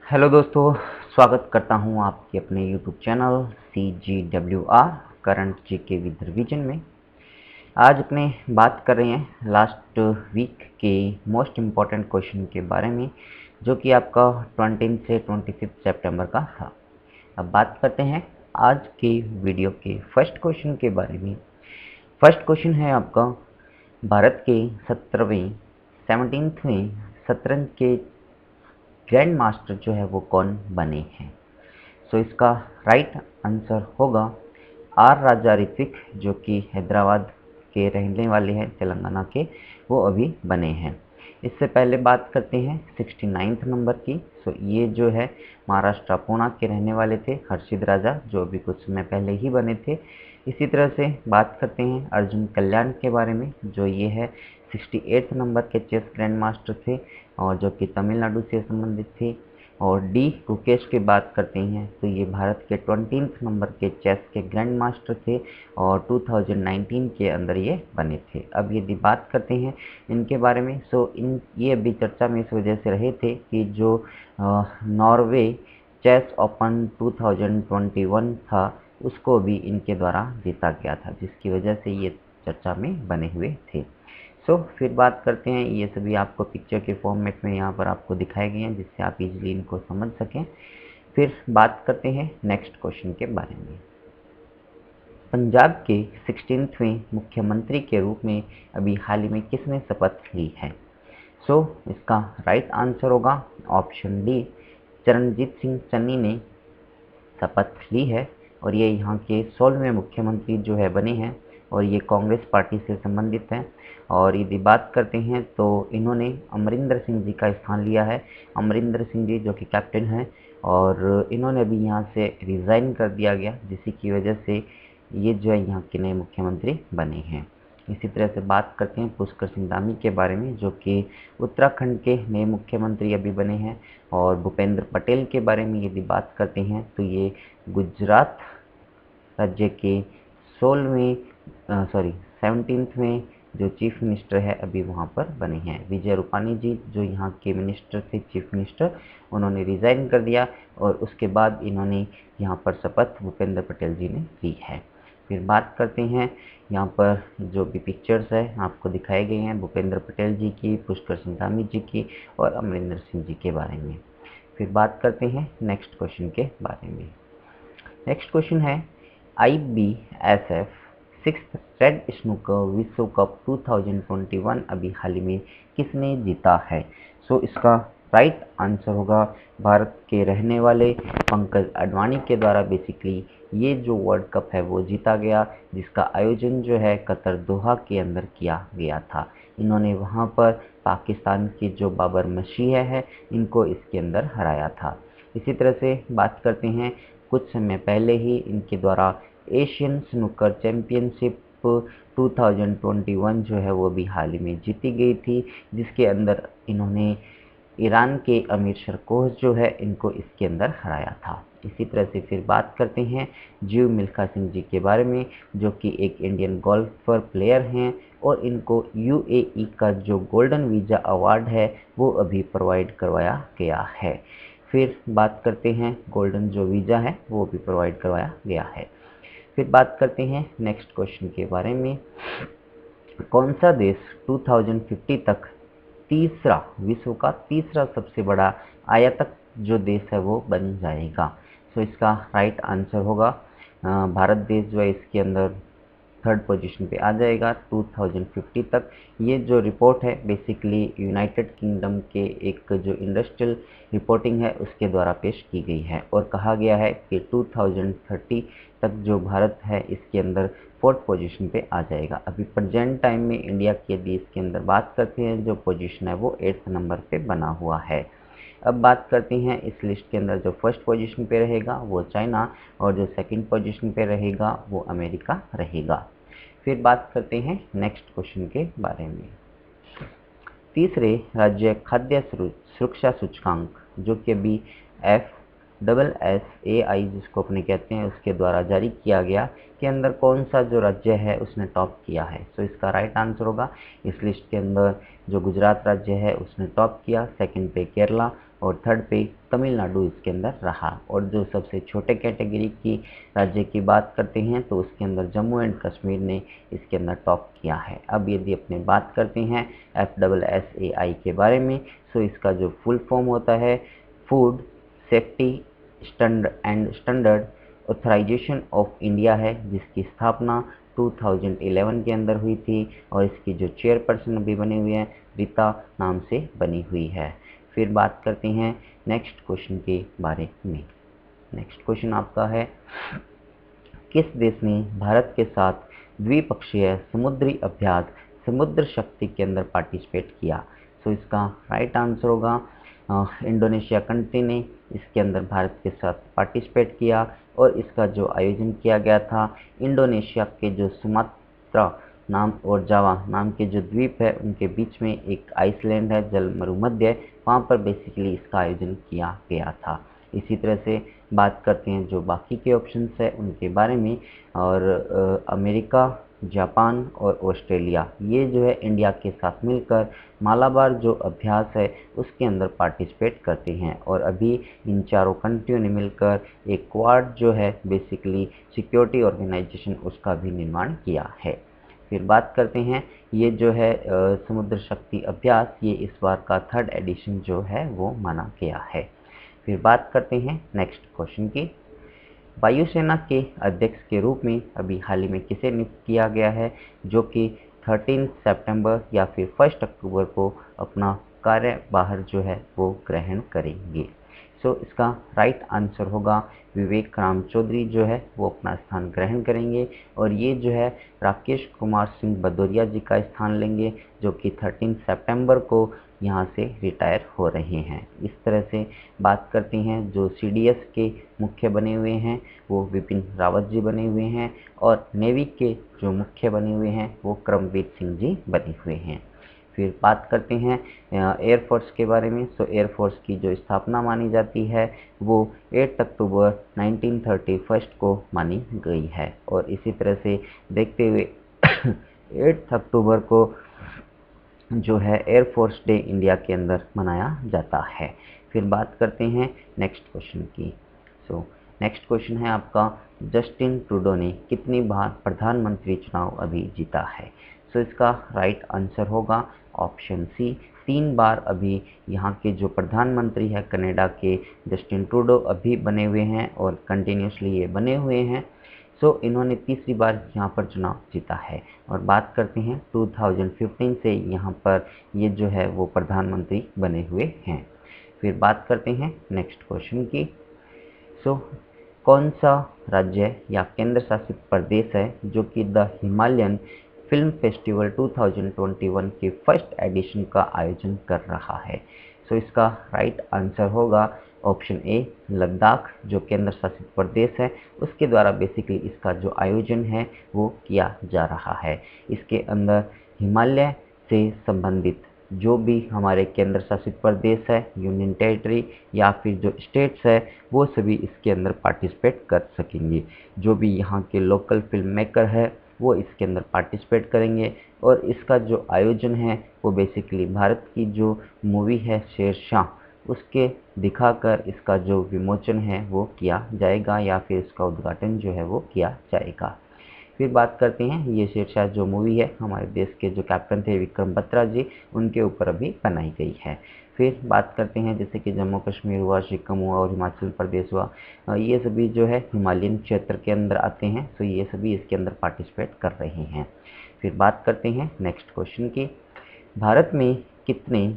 Hello दोस्तों, स्वागत करता हूं आपके अपने YouTube channel CGWR current GK with revision में। आज अपने बात कर रहे हैं लास्ट वीक के मोस्ट इम्पॉर्टेंट क्वेश्चन के बारे में, जो कि आपका 20 से 25 सितंबर का था। अब बात करते हैं आज के वीडियो के फर्स्ट क्वेश्चन के बारे में। फर्स्ट क्वेश्चन है आपका, भारत के 17वें शतरंज के ग्रैंड मास्टर जो है वो कौन बने हैं। सो इसका राइट आंसर होगा आर राजा ऋत्विक, जो कि हैदराबाद के रहने वाले हैं, तेलंगाना के। वो अभी बने हैं। इससे पहले बात करते हैं 69 नंबर की। सो ये जो है महाराष्ट्र पुणे के रहने वाले थे, हर्षित राजा, जो अभी कुछ समय पहले ही बने थे। इसी तरह से बात करते हैं अर्जुन कल्याण के बारे में, जो ये है 68 नंबर के चेस ग्रैंड मास्टर थे और जो कि तमिलनाडु से संबंधित थे। और डी गुकेश की बात करते हैं तो ये भारत के 20 नंबर के चेस के ग्रैंड मास्टर थे और 2019 के अंदर ये बने थे। अब यदि बात करते हैं इनके बारे में, सो ये अभी चर्चा में इस वजह से रहे थे कि जो नॉर्वे चेस ओपन 2021 था उसको भी इनके द्वारा जीता गया था, जिसकी वजह से ये चर्चा में बने हुए थे। फिर बात करते हैं, ये सभी आपको पिक्चर के फॉर्मेट में यहाँ पर आपको दिखाए गए हैं, जिससे आप इजीली इनको समझ सकें। फिर बात करते हैं नेक्स्ट क्वेश्चन के बारे में। पंजाब के 16वें मुख्यमंत्री के रूप में अभी हाल ही में किसने शपथ ली है। इसका राइट आंसर होगा ऑप्शन डी, चरणजीत सिंह चन्नी ने शपथ ली है और ये यहाँ के 16वें मुख्यमंत्री जो है बने हैं और ये कांग्रेस पार्टी से संबंधित हैं। और यदि बात करते हैं तो इन्होंने अमरिंदर सिंह जी का स्थान लिया है। अमरिंदर सिंह जी जो कि कैप्टन हैं, और इन्होंने अभी यहाँ से रिज़ाइन कर दिया गया, जिसकी की वजह से ये जो है यहाँ के नए मुख्यमंत्री बने हैं। इसी तरह से बात करते हैं पुष्कर सिंह धामी के बारे में, जो कि उत्तराखंड के नए मुख्यमंत्री अभी बने हैं। और भूपेंद्र पटेल के बारे में यदि बात करते हैं तो ये गुजरात राज्य के 17वें जो चीफ मिनिस्टर है अभी वहाँ पर बने हैं। विजय रूपानी जी जो यहाँ के मिनिस्टर थे, चीफ मिनिस्टर, उन्होंने रिज़ाइन कर दिया और उसके बाद इन्होंने यहाँ पर शपथ भूपेंद्र पटेल जी ने ली है। फिर बात करते हैं यहाँ पर जो भी पिक्चर्स है आपको दिखाए गए हैं भूपेंद्र पटेल जी की, पुष्कर सिंह धामी जी की और अमरिंदर सिंह जी के बारे में। फिर बात करते हैं नेक्स्ट क्वेश्चन के बारे में। नेक्स्ट क्वेश्चन है, IBSF 6th रेड स्नूकर विश्व कप 2021 अभी हाल ही में किसने जीता है। इसका राइट आंसर होगा भारत के रहने वाले पंकज अडवाणी के द्वारा बेसिकली ये जो वर्ल्ड कप है वो जीता गया, जिसका आयोजन जो है कतर दोहा के अंदर किया गया था। इन्होंने वहाँ पर पाकिस्तान के जो बाबर मशीह है इनको इसके अंदर हराया था। इसी तरह से बात करते हैं, कुछ समय पहले ही इनके द्वारा एशियन स्नूकर चैम्पियनशिप 2021 जो है वो भी हाल ही में जीती गई थी, जिसके अंदर इन्होंने ईरान के अमीर शरकोह जो है इनको इसके अंदर हराया था। इसी तरह से फिर बात करते हैं जीव मिल्खा सिंह जी के बारे में, जो कि एक इंडियन गोल्फर प्लेयर हैं और इनको UAE का जो गोल्डन वीज़ा अवार्ड है वो अभी प्रोवाइड करवाया गया है। फिर बात करते हैं गोल्डन जो वीज़ा है वो भी प्रोवाइड करवाया गया है। फिर बात करते हैं नेक्स्ट क्वेश्चन के बारे में, कौन सा देश 2050 तक विश्व का तीसरा सबसे बड़ा आयातक जो देश है वो बन जाएगा। इसका राइट आंसर होगा भारत देश जो है इसके अंदर थर्ड पोजीशन पे आ जाएगा 2050 तक। ये जो रिपोर्ट है बेसिकली यूनाइटेड किंगडम के एक जो इंडस्ट्रियल रिपोर्टिंग है उसके द्वारा पेश की गई है और कहा गया है कि 2030 तक जो भारत है इसके अंदर फोर्थ पोजीशन पे आ जाएगा। अभी प्रेजेंट टाइम में इंडिया के यदि इसके अंदर बात करते हैं जो पोजीशन है वो 8th नंबर पे बना हुआ है। अब बात करते हैं इस लिस्ट के अंदर जो फर्स्ट पोजीशन पे रहेगा वो चाइना और जो सेकंड पोजीशन पे रहेगा वो अमेरिका रहेगा। फिर बात करते हैं नेक्स्ट क्वेश्चन के बारे में। तीसरे राज्य खाद्य सुरक्षा सूचकांक जो कि अभी FSSAI जिसको अपने कहते हैं उसके द्वारा जारी किया गया के अंदर कौन सा जो राज्य है उसने टॉप किया है। इसका राइट आंसर होगा इस लिस्ट के अंदर जो गुजरात राज्य है उसने टॉप किया, सेकंड पे केरला और थर्ड पे तमिलनाडु इसके अंदर रहा। और जो सबसे छोटे कैटेगरी की राज्य की बात करते हैं तो उसके अंदर जम्मू एंड कश्मीर ने इसके अंदर टॉप किया है। अब यदि अपने बात करते हैं FSSAI के बारे में, तो इसका जो फुल फॉर्म होता है food safety and standard authorisation of India है, जिसकी स्थापना 2011 के अंदर हुई थी और इसकी जो चेयरपर्सन अभी बने हुए हैं रीता नाम से बनी हुई है। फिर बात करते हैं नेक्स्ट क्वेश्चन के बारे में। नेक्स्ट क्वेश्चन आपका है, किस देश ने भारत के साथ द्विपक्षीय समुद्री अभ्यास समुद्र शक्ति के अंदर पार्टिसिपेट किया? तो इसका राइट आंसर होगा इंडोनेशिया कंट्री ने इसके अंदर भारत के साथ पार्टिसिपेट किया। और इसका जो आयोजन किया गया था इंडोनेशिया के जो सुमात्रा नाम और जावा नाम के जो द्वीप है उनके बीच में एक आइसलैंड है, जल मरुमध्य, वहाँ पर बेसिकली इसका आयोजन किया गया था। इसी तरह से बात करते हैं जो बाकी के ऑप्शंस है उनके बारे में। और अमेरिका, जापान और ऑस्ट्रेलिया ये जो है इंडिया के साथ मिलकर मालाबार जो अभ्यास है उसके अंदर पार्टिसिपेट करते हैं। और अभी इन चारों कंट्रियों ने मिलकर एक क्वाड जो है बेसिकली सिक्योरिटी ऑर्गेनाइजेशन उसका भी निर्माण किया है। फिर बात करते हैं ये जो है समुद्र शक्ति अभ्यास, ये इस बार का 3rd एडिशन जो है वो माना गया है। फिर बात करते हैं नेक्स्ट क्वेश्चन की। वायुसेना के अध्यक्ष के रूप में अभी हाल ही में किसे नियुक्त किया गया है, जो कि 13 सितंबर या फिर 1 अक्टूबर को अपना कार्यभार जो है वो ग्रहण करेंगे? सो इसका राइट आंसर होगा विवेक राम चौधरी जो है वो अपना स्थान ग्रहण करेंगे। और ये जो है राकेश कुमार सिंह भदौरिया जी का स्थान लेंगे, जो कि 13 सितंबर को यहाँ से रिटायर हो रहे हैं। इस तरह से बात करते हैं जो CDS के मुख्य बने हुए हैं वो विपिन रावत जी बने हुए हैं। और नेवी के जो मुख्य बने हुए हैं वो करमवीर सिंह जी बने हुए हैं। फिर बात करते हैं एयरफोर्स के बारे में। सो एयरफोर्स की जो स्थापना मानी जाती है वो 8 अक्टूबर 1931 को मानी गई है। और इसी तरह से देखते हुए 8 अक्टूबर को जो है एयरफोर्स डे इंडिया के अंदर मनाया जाता है। फिर बात करते हैं नेक्स्ट क्वेश्चन की। सो नेक्स्ट क्वेश्चन है आपका, जस्टिन ट्रूडो ने कितनी बार प्रधानमंत्री चुनाव अभी जीता है? सो इसका राइट आंसर होगा ऑप्शन सी, 3 बार अभी यहाँ के जो प्रधानमंत्री है कनाडा के जस्टिन ट्रूडो अभी बने हुए हैं और कंटिन्यूसली ये बने हुए हैं। सो इन्होंने तीसरी बार यहाँ पर चुनाव जीता है। और बात करते हैं 2015 से यहाँ पर ये जो है वो प्रधानमंत्री बने हुए हैं। फिर बात करते हैं नेक्स्ट क्वेश्चन की। सो कौन सा राज्य या केंद्र शासित प्रदेश है जो कि द हिमालयन फिल्म फेस्टिवल 2021 के 1st एडिशन का आयोजन कर रहा है? सो इसका राइट आंसर होगा ऑप्शन ए, लद्दाख, जो केंद्र शासित प्रदेश है उसके द्वारा बेसिकली इसका जो आयोजन है वो किया जा रहा है। इसके अंदर हिमालय से संबंधित जो भी हमारे केंद्र शासित प्रदेश है, यूनियन टेरिटरी या फिर जो स्टेट्स है वो सभी इसके अंदर पार्टिसिपेट कर सकेंगे। जो भी यहाँ के लोकल फिल्म मेकर है वो इसके अंदर पार्टिसिपेट करेंगे। और इसका जो आयोजन है वो बेसिकली भारत की जो मूवी है शेरशाह उसके दिखाकर इसका जो विमोचन है वो किया जाएगा या फिर इसका उद्घाटन जो है वो किया जाएगा। फिर बात करते हैं ये शेरशाह जो मूवी है हमारे देश के जो कैप्टन थे विक्रम बत्रा जी उनके ऊपर अभी बनाई गई है। फिर बात करते हैं जैसे कि जम्मू कश्मीर हुआ, सिक्किम हुआ और हिमाचल प्रदेश हुआ, ये सभी जो है हिमालयन क्षेत्र के अंदर आते हैं। तो ये सभी इसके अंदर पार्टिसिपेट कर रहे हैं। फिर बात करते हैं नेक्स्ट क्वेश्चन की। भारत में कितने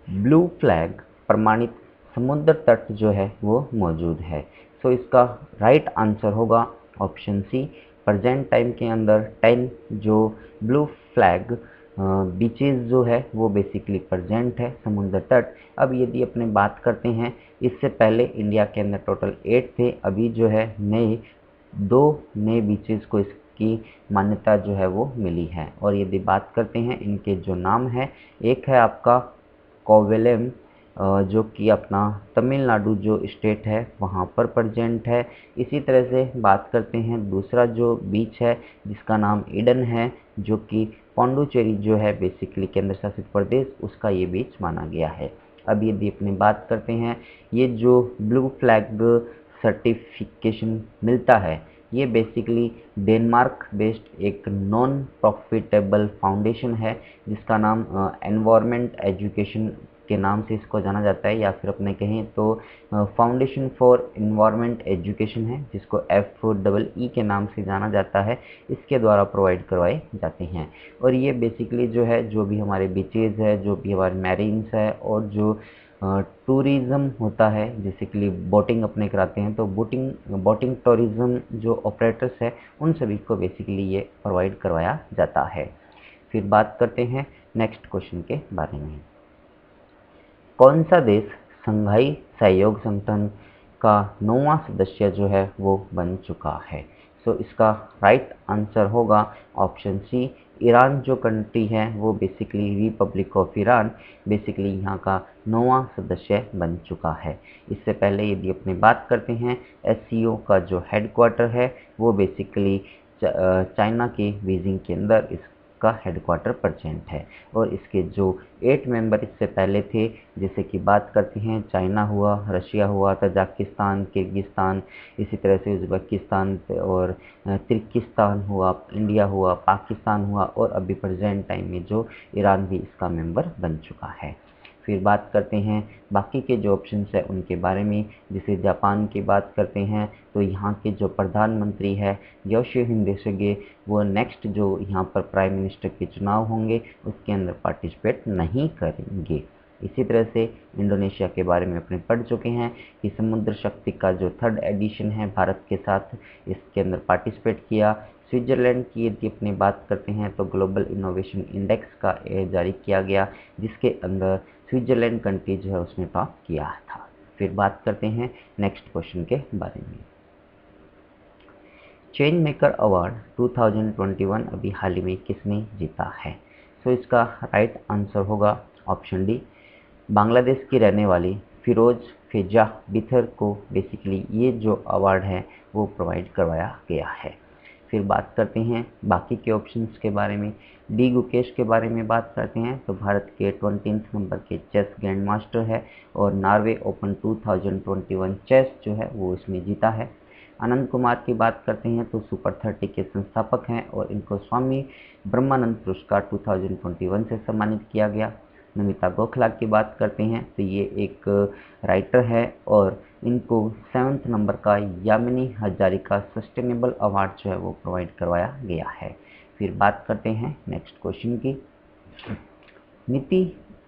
ब्लू फ्लैग प्रमाणित समुद्र तट जो है वो मौजूद है? सो इसका राइट आंसर होगा ऑप्शन सी, प्रेजेंट टाइम के अंदर 10 जो ब्लू फ्लैग बीचेस जो है वो बेसिकली प्रेजेंट है समुद्र तट। अब यदि अपने बात करते हैं इससे पहले इंडिया के अंदर टोटल 8 थे, अभी जो है दो नए बीचेस को इसकी मान्यता जो है वो मिली है। और यदि बात करते हैं इनके जो नाम है, एक है आपका कोवलम जो कि अपना तमिलनाडु जो स्टेट है वहाँ पर प्रेजेंट है। इसी तरह से बात करते हैं दूसरा जो बीच है जिसका नाम ईडन है, जो कि पौंडुचेरी जो है बेसिकली केंद्र शासित प्रदेश उसका ये बीच माना गया है। अभी यदि अपनी बात करते हैं, ये जो ब्लू फ्लैग सर्टिफिकेशन मिलता है, ये बेसिकली डेनमार्क बेस्ड एक नॉन प्रॉफिटेबल फाउंडेशन है जिसका नाम एनवायरमेंट एजुकेशन के नाम से इसको जाना जाता है, या फिर अपने कहें तो फाउंडेशन फॉर एनवायरमेंट एजुकेशन है, जिसको FEE के नाम से जाना जाता है। इसके द्वारा प्रोवाइड करवाए जाते हैं। और ये बेसिकली जो है, जो भी हमारे बीचेज़ है, जो भी हमारे मैरीन्स है, और जो टूरिज़्म होता है, जैसे कि बोटिंग अपने कराते हैं, तो बोटिंग टूरिज़्म जो ऑपरेटर्स है, उन सभी को बेसिकली ये प्रोवाइड करवाया जाता है। फिर बात करते हैं नेक्स्ट क्वेश्चन के बारे में। कौन सा देश संघाई सहयोग संगठन का 9वां सदस्य जो है वो बन चुका है? सो इसका राइट आंसर होगा ऑप्शन सी, ईरान जो कंट्री है वो basically Republic of Iran basically यहाँ का 9वां सदस्य बन चुका है। इससे पहले यदि अपनी बात करते हैं, SCO का जो हेडक्वार्टर है वो बेसिकली चाइना के बीजिंग के अंदर इसका हेडक्वार्टर प्रेजेंट है। और इसके जो 8 मेंबर इससे पहले थे, जैसे कि बात करते हैं, चाइना हुआ, रशिया हुआ, तजाकिस्तान, किर्गिस्तान, इसी तरह से उज़्बेकिस्तान और तिर्किस्तान हुआ, इंडिया हुआ, पाकिस्तान हुआ, और अभी प्रेजेंट टाइम में जो ईरान भी इसका मेंबर बन चुका है। फिर बात करते हैं बाकी के जो ऑप्शंस है उनके बारे में। जैसे जापान की बात करते हैं तो यहाँ के जो प्रधानमंत्री है योशिहिदे सुगा, वो नेक्स्ट जो यहाँ पर प्राइम मिनिस्टर के चुनाव होंगे उसके अंदर पार्टिसिपेट नहीं करेंगे। इसी तरह से इंडोनेशिया के बारे में अपने पढ़ चुके हैं कि समुद्र शक्ति का जो 3rd एडिशन है भारत के साथ, इसके अंदर पार्टिसिपेट किया। स्विट्ज़रलैंड की यदि अपनी बात करते हैं तो ग्लोबल इनोवेशन इंडेक्स का जारी किया गया, जिसके अंदर स्विट्ज़रलैंड कंट्री जो है उसने टॉप किया था। फिर बात करते हैं नेक्स्ट क्वेश्चन के बारे में। चेंज मेकर अवार्ड 2021 अभी हाल ही में किसने जीता है? सो इसका राइट आंसर होगा ऑप्शन डी, बांग्लादेश की रहने वाली फिरोज फेजा बिथर को बेसिकली ये जो अवार्ड है वो प्रोवाइड करवाया गया है। फिर बात करते हैं बाकी के ऑप्शंस के बारे में। डी गुकेश के बारे में बात करते हैं तो भारत के 20th नंबर के चेस ग्रैंड मास्टर है और नॉर्वे ओपन 2021 चेस जो है वो इसमें जीता है। आनंद कुमार की बात करते हैं तो सुपर 30 के संस्थापक हैं और इनको स्वामी ब्रह्मानंद पुरस्कार 2021 से सम्मानित किया गया। नमिता गोखला की बात करते हैं तो ये एक राइटर है और इनको 7th नंबर का यामिनी हजारिका सस्टेनेबल अवार्ड जो है वो प्रोवाइड करवाया गया है। फिर बात करते हैं नेक्स्ट क्वेश्चन की।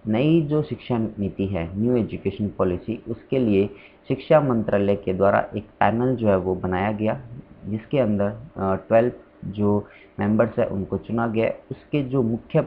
नई जो शिक्षा नीति है, न्यू एजुकेशन पॉलिसी, उसके लिए शिक्षा मंत्रालय के द्वारा एक पैनल जो है वो बनाया गया, जिसके अंदर 12 जो मेंबर्स है उनको चुना गया। उसके जो मुख्य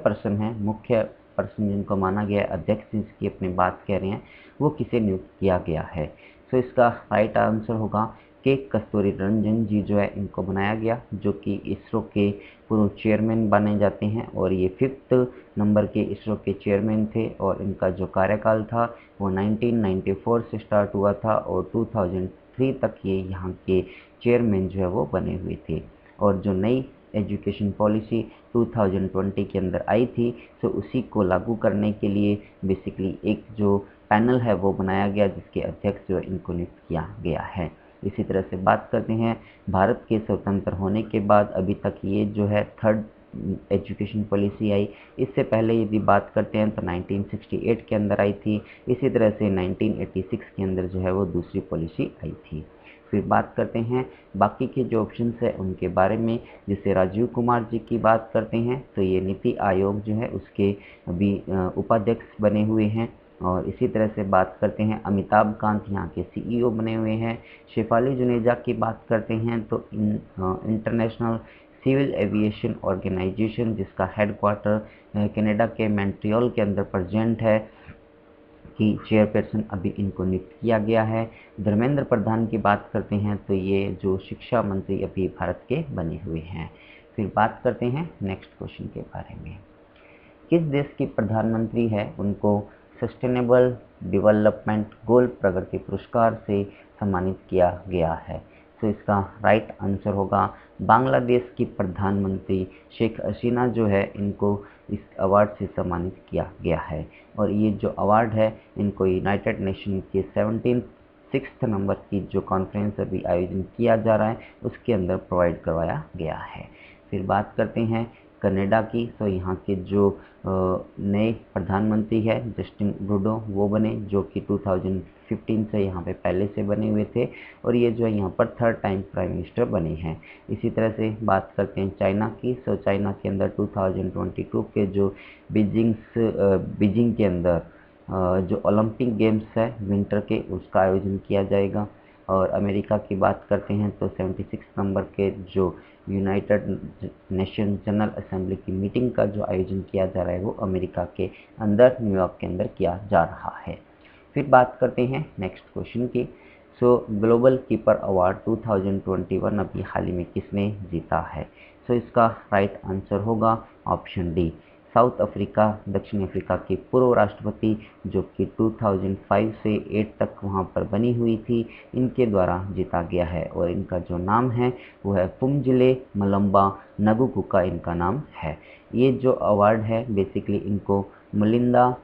पर्सन जिनको माना गया है अध्यक्ष जिसकी अपनी बात कह रहे हैं, वो किसे नियुक्त किया गया है? तो इसका राइट आंसर होगा के कस्तूरी रंजन जी जो है इनको बनाया गया, जो कि इसरो के पूर्व चेयरमैन बने जाते हैं और ये 5th नंबर के इसरो के चेयरमैन थे और इनका जो कार्यकाल था वो 1994 से स्टार्ट हुआ था और 2003 तक ये यहाँ के चेयरमैन जो है वो बने हुए थे। और जो नई एजुकेशन पॉलिसी 2020 के अंदर आई थी, तो उसी को लागू करने के लिए बेसिकली एक जो पैनल है वो बनाया गया, जिसके अध्यक्ष जो है इनको नियुक्त किया गया है। इसी तरह से बात करते हैं भारत के स्वतंत्र होने के बाद अभी तक ये जो है 3rd एजुकेशन पॉलिसी आई। इससे पहले यदि बात करते हैं तो 1968 के अंदर आई थी। इसी तरह से 1986 के अंदर जो है वो दूसरी पॉलिसी आई थी। फिर बात करते हैं बाकी के जो ऑप्शंस है उनके बारे में। जैसे राजीव कुमार जी की बात करते हैं तो ये नीति आयोग जो है उसके अभी उपाध्यक्ष बने हुए हैं। और इसी तरह से बात करते हैं अमिताभ कांत यहाँ के CEO बने हुए हैं। शेफाली जुनेजा की बात करते हैं तो इंटरनेशनल सिविल एविएशन ऑर्गेनाइजेशन, जिसका हेडक्वार्टर कनाडा के मॉन्ट्रियल के अंदर प्रेजेंट है, की चेयरपर्सन अभी इनको नियुक्त किया गया है। धर्मेंद्र प्रधान की बात करते हैं तो ये जो शिक्षा मंत्री अभी भारत के बने हुए हैं। फिर बात करते हैं नेक्स्ट क्वेश्चन के बारे में। किस देश की प्रधानमंत्री है उनको सस्टेनेबल डेवलपमेंट गोल प्रगति पुरस्कार से सम्मानित किया गया है? तो इसका राइट आंसर होगा बांग्लादेश की प्रधानमंत्री शेख हसीना जो है इनको इस अवार्ड से सम्मानित किया गया है। और ये जो अवार्ड है इनको यूनाइटेड नेशन के 6th नंबर की जो कॉन्फ्रेंस अभी आयोजन किया जा रहा है उसके अंदर प्रोवाइड करवाया गया है। फिर बात करते हैं कनाडा की। तो यहाँ के जो नए प्रधानमंत्री है जस्टिन ट्रूडो वो बने, जो कि 2015 से यहाँ पे पहले से बने हुए थे और ये जो है यहाँ पर 3rd टाइम प्राइम मिनिस्टर बने हैं। इसी तरह से बात करते हैं चाइना की। तो चाइना के अंदर 2022 के जो बीजिंग के अंदर जो ओलंपिक गेम्स है विंटर के उसका आयोजन किया जाएगा। और अमेरिका की बात करते हैं तो 76 नंबर के जो यूनाइटेड नेशन जनरल असेंबली की मीटिंग का जो आयोजन किया जा रहा है वो अमेरिका के अंदर न्यूयॉर्क के अंदर किया जा रहा है। फिर बात करते हैं नेक्स्ट क्वेश्चन की। ग्लोबल कीपर अवार्ड 2021 अभी हाल ही में किसने जीता है? इसका राइट आंसर होगा ऑप्शन डी, साउथ अफ्रीका, दक्षिण अफ्रीका के पूर्व राष्ट्रपति जो कि 2005 से 8 तक वहाँ पर बनी हुई थी, इनके द्वारा जीता गया है और इनका जो नाम है वो है फुमजिले मलम्बा नगुकुका इनका नाम है। ये जो अवार्ड है बेसिकली इनको मलिंदा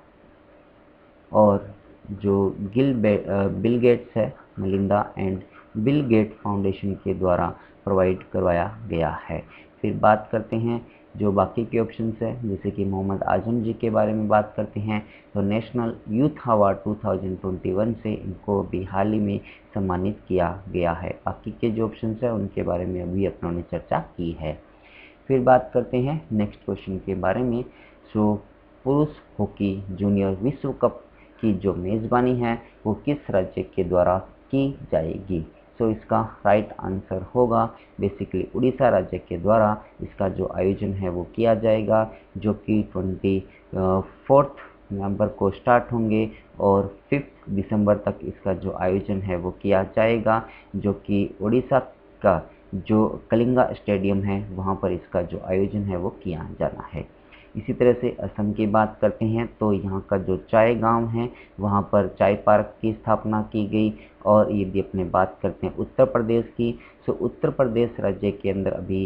और जो बिल गेट्स है, Melinda and Bill Gate foundation के द्वारा प्रोवाइड करवाया गया है। फिर बात करते हैं जो बाकी के ऑप्शंस है, जैसे कि मोहम्मद आजम जी के बारे में बात करते हैं तो नेशनल यूथ अवार्ड 2021 से इनको भी हाल ही में सम्मानित किया गया है। बाकी के जो ऑप्शंस है उनके बारे में अभी अपनों ने चर्चा की है। फिर बात करते हैं नेक्स्ट क्वेश्चन के बारे में। पुरुष हॉकी जूनियर विश्व कप की जो मेज़बानी है वो किस राज्य के द्वारा की जाएगी? इसका राइट आंसर होगा बेसिकली उड़ीसा राज्य के द्वारा इसका जो आयोजन है वो किया जाएगा, जो कि 24 नवंबर को स्टार्ट होंगे और 5 दिसंबर तक इसका जो आयोजन है वो किया जाएगा, जो कि उड़ीसा का जो कलिंगा स्टेडियम है वहाँ पर इसका जो आयोजन है वो किया जाना है। इसी तरह से असम की बात करते हैं तो यहाँ का जो चाय गांव है वहाँ पर चाय पार्क की स्थापना की गई। और यदि अपने बात करते हैं उत्तर प्रदेश की, उत्तर प्रदेश राज्य के अंदर अभी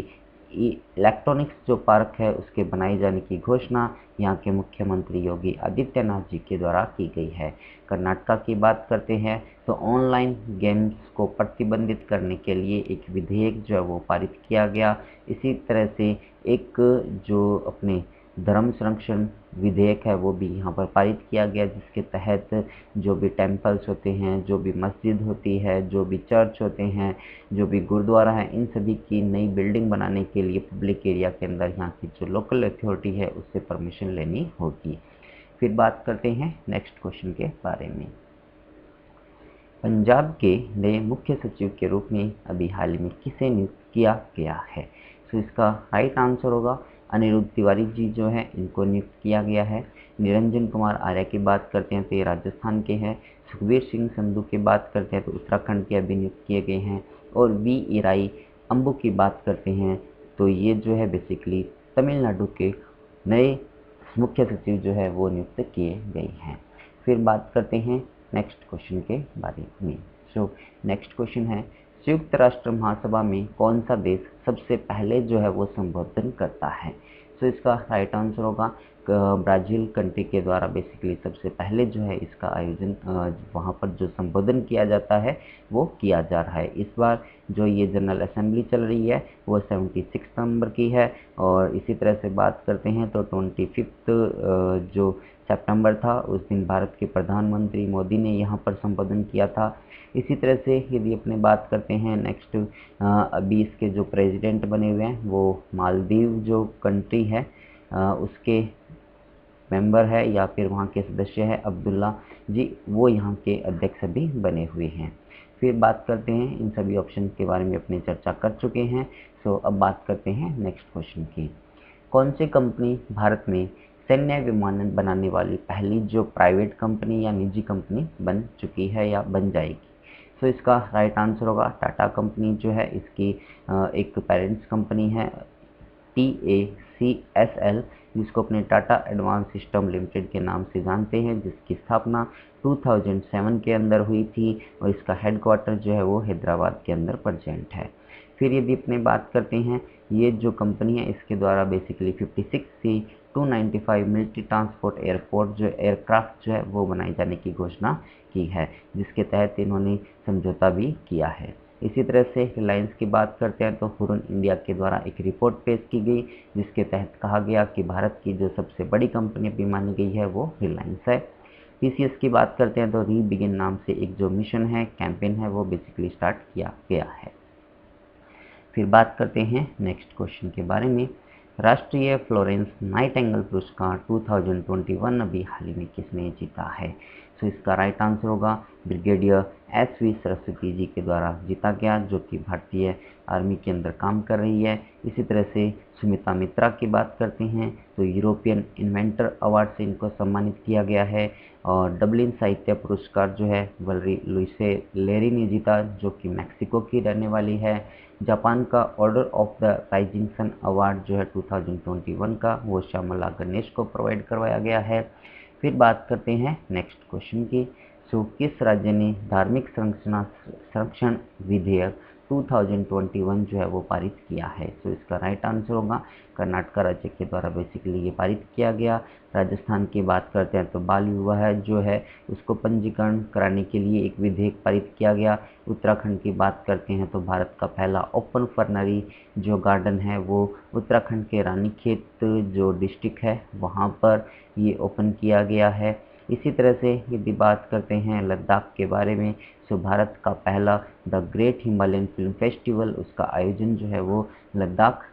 इलेक्ट्रॉनिक्स जो पार्क है उसके बनाए जाने की घोषणा यहाँ के मुख्यमंत्री योगी आदित्यनाथ जी के द्वारा की गई है। कर्नाटका की बात करते हैं तो ऑनलाइन गेम्स को प्रतिबंधित करने के लिए एक विधेयक जो है वो पारित किया गया। इसी तरह से एक जो अपने धर्म संरक्षण विधेयक है वो भी यहाँ पर पारित किया गया, जिसके तहत जो भी टेम्पल्स होते हैं, जो भी मस्जिद होती है, जो भी चर्च होते हैं, जो भी गुरुद्वारा है, इन सभी की नई बिल्डिंग बनाने के लिए पब्लिक एरिया के अंदर यहाँ की जो लोकल अथॉरिटी है उससे परमिशन लेनी होगी। फिर बात करते हैं नेक्स्ट क्वेश्चन के बारे में। पंजाब के नए मुख्य सचिव के रूप में अभी हाल में किसे नियुक्त किया गया है? इसका राइट आंसर होगा अनिरुद्ध तिवारी जी जो है इनको नियुक्त किया गया है। निरंजन कुमार आर्य की बात करते हैं तो ये राजस्थान के हैं। सुखबीर सिंह संधू की बात करते हैं तो उत्तराखंड के अभी नियुक्त किए गए हैं। और वी इराई अम्बू की बात करते हैं तो ये जो है बेसिकली तमिलनाडु के नए मुख्य सचिव जो है वो नियुक्त किए गए हैं। फिर बात करते हैं नेक्स्ट क्वेश्चन के बारे में। नेक्स्ट क्वेश्चन है संयुक्त राष्ट्र महासभा में कौन सा देश सबसे पहले जो है वो संबोधन करता है? इसका राइट आंसर होगा ब्राज़ील कंट्री के द्वारा बेसिकली सबसे पहले जो है इसका आयोजन वहाँ पर जो संबोधन किया जाता है वो किया जा रहा है। इस बार जो ये जनरल असेंबली चल रही है वो 76 नंबर की है। और इसी तरह से बात करते हैं तो 25 जो सितंबर था उस दिन भारत के प्रधानमंत्री मोदी ने यहाँ पर संबोधन किया था। इसी तरह से यदि अपने बात करते हैं नेक्स्ट अभी इसके जो प्रेसिडेंट बने हुए हैं वो मालदीव जो कंट्री है उसके मेंबर है या फिर वहाँ के सदस्य है अब्दुल्ला जी, वो यहाँ के अध्यक्ष भी बने हुए हैं। फिर बात करते हैं इन सभी ऑप्शन के बारे में अपनी चर्चा कर चुके हैं। अब बात करते हैं नेक्स्ट क्वेश्चन की। कौन सी कंपनी भारत में सैन्य विमान बनाने वाली पहली जो प्राइवेट कंपनी या निजी कंपनी बन चुकी है या बन जाएगी? इसका राइट आंसर होगा टाटा कंपनी जो है इसकी एक पेरेंट्स कंपनी है TACSL, जिसको अपने टाटा एडवांस सिस्टम लिमिटेड के नाम से जानते हैं, जिसकी स्थापना 2007 के अंदर हुई थी और इसका हेडक्वार्टर जो है वो हैदराबाद के अंदर प्रेजेंट है। फिर यदि अपने बात करते हैं ये जो कंपनी है इसके द्वारा basically 56C 295 military transport airport जो एयरक्राफ्ट जो है वो बनाए जाने की घोषणा की है, जिसके तहत इन्होंने समझौता भी किया है। इसी तरह से रिलायंस की बात करते हैं तो हुरन इंडिया के द्वारा एक रिपोर्ट पेश की गई, जिसके तहत कहा गया कि भारत की जो सबसे बड़ी कंपनी अभी मानी गई है वो रिलायंस है। टीसीएस की बात करते हैं तो रीबिगिन नाम से एक जो मिशन है, कैंपेन है, वो बेसिकली स्टार्ट किया गया है। फिर बात करते हैं नेक्स्ट क्वेश्चन के बारे में। राष्ट्रीय फ्लोरेंस नाइटिंगेल पुरस्कार 2021 अभी हाल ही में किसने जीता है? तो इसका राइट आंसर होगा ब्रिगेडियर एस.वी. सरस्वती जी के द्वारा जीता गया, जो कि भारतीय आर्मी के अंदर काम कर रही है। इसी तरह से सुमिता मित्रा की बात करते हैं तो यूरोपियन इन्वेंटर अवार्ड से इनको सम्मानित किया गया है। और डबलिन साहित्य पुरस्कार जो है वलरी लुइसे लेरी ने जीता, जो कि मैक्सिको की रहने वाली है। जापान का order of the rising sun award जो है 2021 का, वो श्यामला गणेश को प्रोवाइड करवाया गया है। फिर बात करते हैं नेक्स्ट क्वेश्चन की। सो किस राज्य ने धार्मिक संरक्षण विधेयक 2021 जो है वो पारित किया है? तो इसका राइट आंसर होगा कर्नाटक राज्य के द्वारा बेसिकली ये पारित किया गया। राजस्थान की बात करते हैं तो बाल विवाह जो है उसको पंजीकरण कराने के लिए एक विधेयक पारित किया गया। उत्तराखंड की बात करते हैं तो भारत का पहला ओपन फर्नरी जो गार्डन है वो उत्तराखंड के रानीखेत जो डिस्ट्रिक्ट है वहाँ पर ये ओपन किया गया है। इसी तरह से यदि बात करते हैं लद्दाख के बारे में, तो भारत का पहला the great Himalayan film festival, उसका आयोजन जो है वो लद्दाख